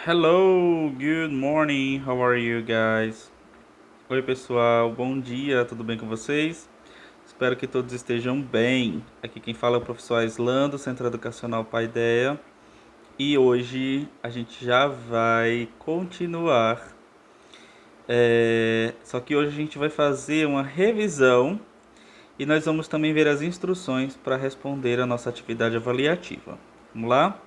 Hello, good morning, how are you guys? Oi pessoal, bom dia, tudo bem com vocês? Espero que todos estejam bem. Aqui quem fala é o professor Aislando, Centro Educacional Paideia. E hoje a gente já vai continuar. Só que hoje a gente vai fazer uma revisão e nós vamos também ver as instruções para responder a nossa atividade avaliativa. Vamos lá?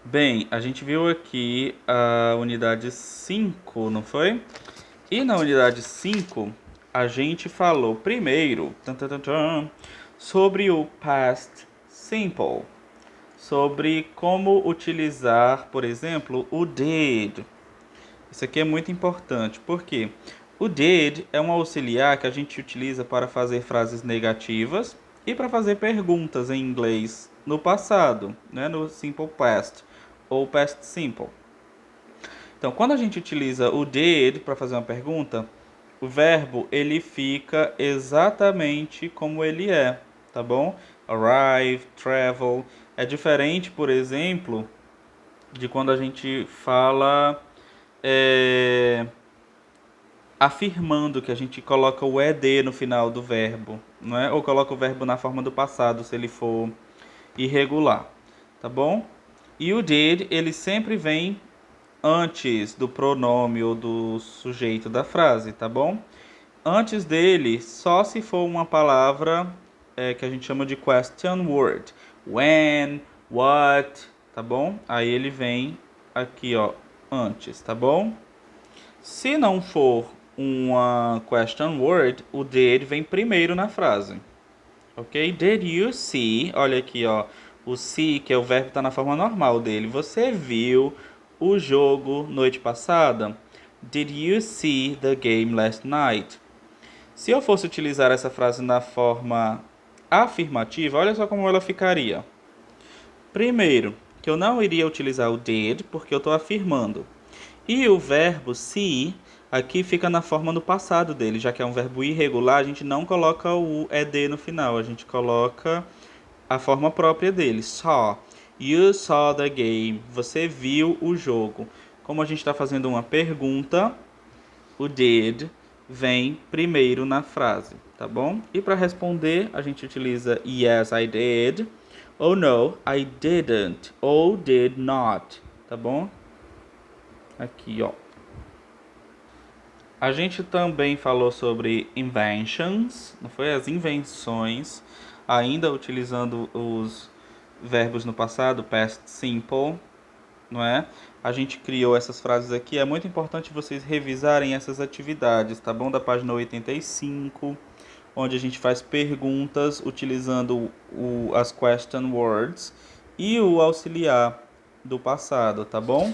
Bem, a gente viu aqui a unidade 5, não foi? E na unidade 5, a gente falou primeiro sobre o past simple, sobre como utilizar, por exemplo, o did. Isso aqui é muito importante, porque o did é um auxiliar que a gente utiliza para fazer frases negativas e para fazer perguntas em inglês no passado, né, no simple past ou past simple. Então, quando a gente utiliza o did para fazer uma pergunta, o verbo ele fica exatamente como ele é, tá bom? Arrive, travel. É diferente, por exemplo, de quando a gente fala afirmando, que a gente coloca o ed no final do verbo, não é? Ou coloca o verbo na forma do passado, se ele for irregular, tá bom? E o did, ele sempre vem antes do pronome ou do sujeito da frase, tá bom? Antes dele, só se for uma palavra que a gente chama de question word. When, what, tá bom? Aí ele vem aqui, ó, antes, tá bom? Se não for uma question word, o did vem primeiro na frase. Ok? Did you see? Olha aqui, ó. O see, que é o verbo, está na forma normal dele. Você viu o jogo noite passada? Did you see the game last night? Se eu fosse utilizar essa frase na forma afirmativa, olha só como ela ficaria. Primeiro, que eu não iria utilizar o did, porque eu estou afirmando. E o verbo see aqui fica na forma do passado dele, já que é um verbo irregular, a gente não coloca o ed no final, a gente coloca a forma própria dele, saw. You saw the game. Você viu o jogo. Como a gente está fazendo uma pergunta, o did vem primeiro na frase, tá bom? E para responder, a gente utiliza yes, I did, ou no, I didn't, ou did not, tá bom? Aqui, ó. A gente também falou sobre inventions, não foi? As invenções, ainda utilizando os verbos no passado, past simple, não é? A gente criou essas frases aqui. É muito importante vocês revisarem essas atividades, tá bom? Da página 85, onde a gente faz perguntas utilizando as question words e o auxiliar do passado, tá bom?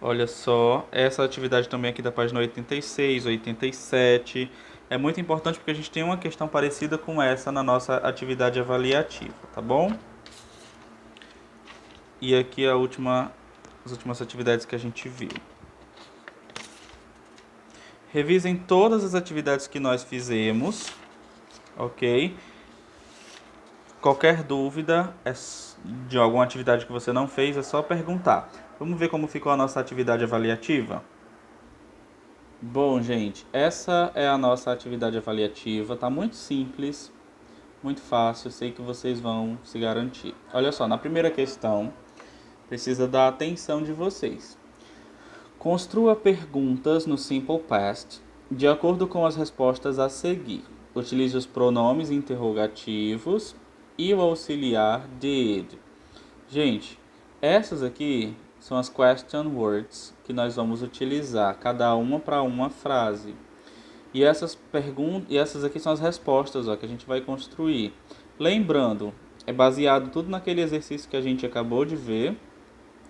Olha só, essa atividade também aqui da página 86, 87, é muito importante porque a gente tem uma questão parecida com essa na nossa atividade avaliativa, tá bom? E aqui as últimas atividades que a gente viu. Revisem todas as atividades que nós fizemos, ok? Qualquer dúvida de alguma atividade que você não fez, é só perguntar. Vamos ver como ficou a nossa atividade avaliativa? Bom, gente, essa é a nossa atividade avaliativa. Tá muito simples, muito fácil. Sei que vocês vão se garantir. Olha só, na primeira questão, precisa da atenção de vocês. Construa perguntas no Simple Past de acordo com as respostas a seguir. Utilize os pronomes interrogativos e o auxiliar did. Gente, essas aqui são as question words que nós vamos utilizar, cada uma para uma frase. E essas aqui são as respostas, ó, que a gente vai construir. Lembrando, é baseado tudo naquele exercício que a gente acabou de ver,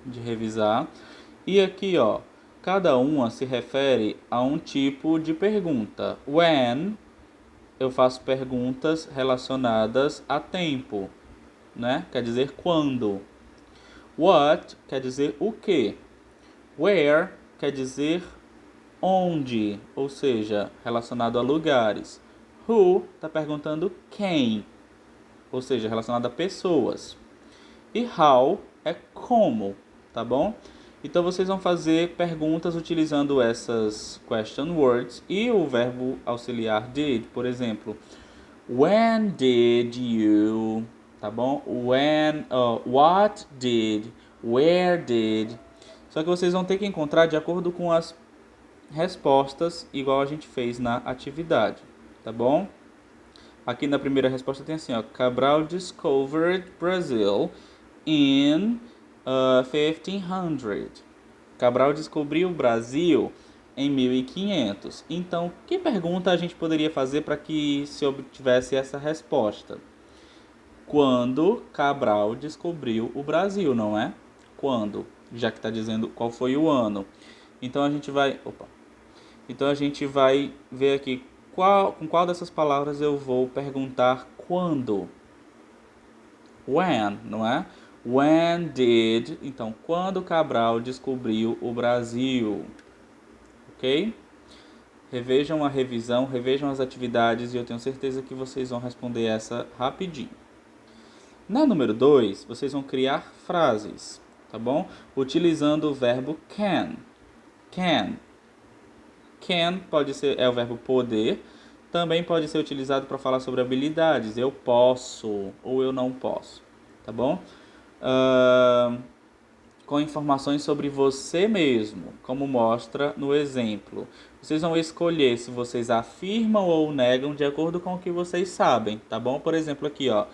de revisar. E aqui, ó, cada uma se refere a um tipo de pergunta. When, eu faço perguntas relacionadas a tempo, né? Quer dizer quando. What quer dizer o que. Where quer dizer onde, ou seja, relacionado a lugares. Who está perguntando quem, ou seja, relacionado a pessoas. E how é como. tá bom? Então vocês vão fazer perguntas utilizando essas question words e o verbo auxiliar did, por exemplo. When did you, tá bom? What did, where did. Só que vocês vão ter que encontrar de acordo com as respostas, igual a gente fez na atividade, tá bom? Aqui na primeira resposta tem assim, ó, Cabral discovered Brazil in 1500. Cabral descobriu o Brasil em 1500. Então, que pergunta a gente poderia fazer para que se obtivesse essa resposta? Quando Cabral descobriu o Brasil, não é? Quando? Já que está dizendo qual foi o ano. Então a gente vai... Então a gente vai ver aqui com qual dessas palavras eu vou perguntar quando. When, não é? When did... Então, quando Cabral descobriu o Brasil? Ok? Revejam a revisão, revejam as atividades e eu tenho certeza que vocês vão responder essa rapidinho. Na número 2, vocês vão criar frases, tá bom? Utilizando o verbo can. Can. Can é o verbo poder. Também pode ser utilizado para falar sobre habilidades. Eu posso ou eu não posso, tá bom? Com informações sobre você mesmo, como mostra no exemplo. Vocês vão escolher se vocês afirmam ou negam de acordo com o que vocês sabem, tá bom? Por exemplo, aqui, ó,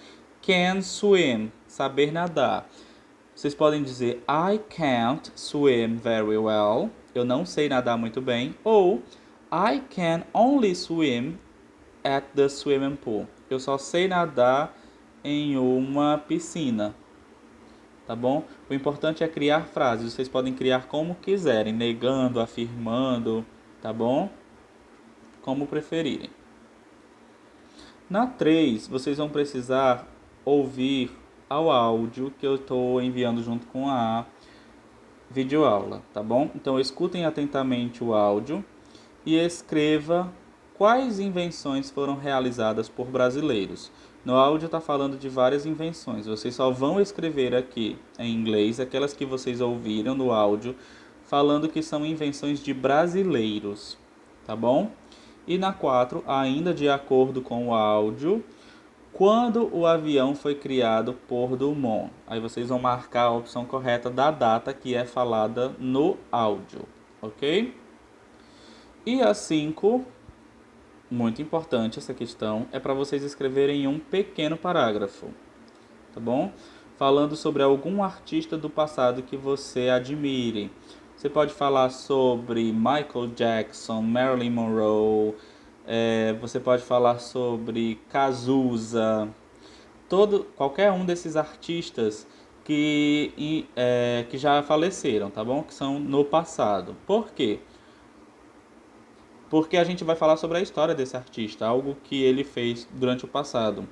can swim, saber nadar. Vocês podem dizer I can't swim very well, eu não sei nadar muito bem, ou I can only swim at the swimming pool, eu só sei nadar em uma piscina. Tá bom? O importante é criar frases. Vocês podem criar como quiserem, negando, afirmando, tá bom? Como preferirem. Na 3, vocês vão precisar ouvir ao áudio que eu estou enviando junto com a videoaula, tá bom? Então escutem atentamente o áudio e escreva quais invenções foram realizadas por brasileiros. No áudio está falando de várias invenções. Vocês só vão escrever aqui em inglês aquelas que vocês ouviram no áudio, falando que são invenções de brasileiros, tá bom? E na 4, ainda de acordo com o áudio, quando o avião foi criado por Dumont. Aí vocês vão marcar a opção correta da data que é falada no áudio, ok? E a 5, muito importante essa questão, é para vocês escreverem um pequeno parágrafo, tá bom? Falando sobre algum artista do passado que você admire. Você pode falar sobre Michael Jackson, Marilyn Monroe, você pode falar sobre Cazuza, qualquer um desses artistas que já faleceram, tá bom? Que são no passado. Por quê? Porque a gente vai falar sobre a história desse artista, algo que ele fez durante o passado.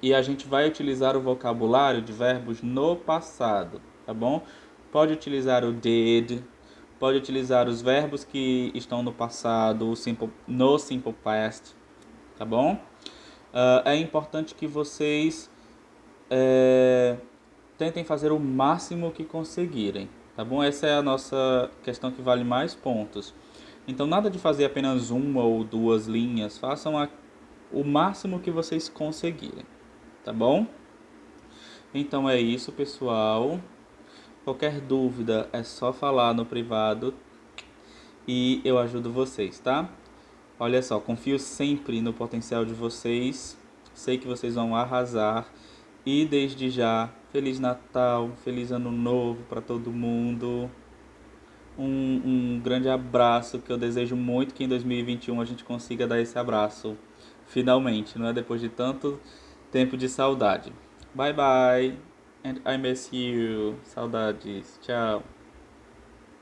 E a gente vai utilizar o vocabulário de verbos no passado, tá bom? Pode utilizar o did, pode utilizar os verbos que estão no passado, no simple past, tá bom? É importante que vocês tentem fazer o máximo que conseguirem, tá bom? Essa é a nossa questão que vale mais pontos. Então, nada de fazer apenas uma ou duas linhas. Façam o máximo que vocês conseguirem. Tá bom? Então é isso, pessoal. Qualquer dúvida é só falar no privado e eu ajudo vocês, tá? Olha só, confio sempre no potencial de vocês. Sei que vocês vão arrasar. E desde já, Feliz Natal, Feliz Ano Novo para todo mundo. Um grande abraço, que eu desejo muito que em 2021 a gente consiga dar esse abraço, finalmente, não é? Depois de tanto tempo de saudade. Bye bye, and I miss you. Saudades, tchau.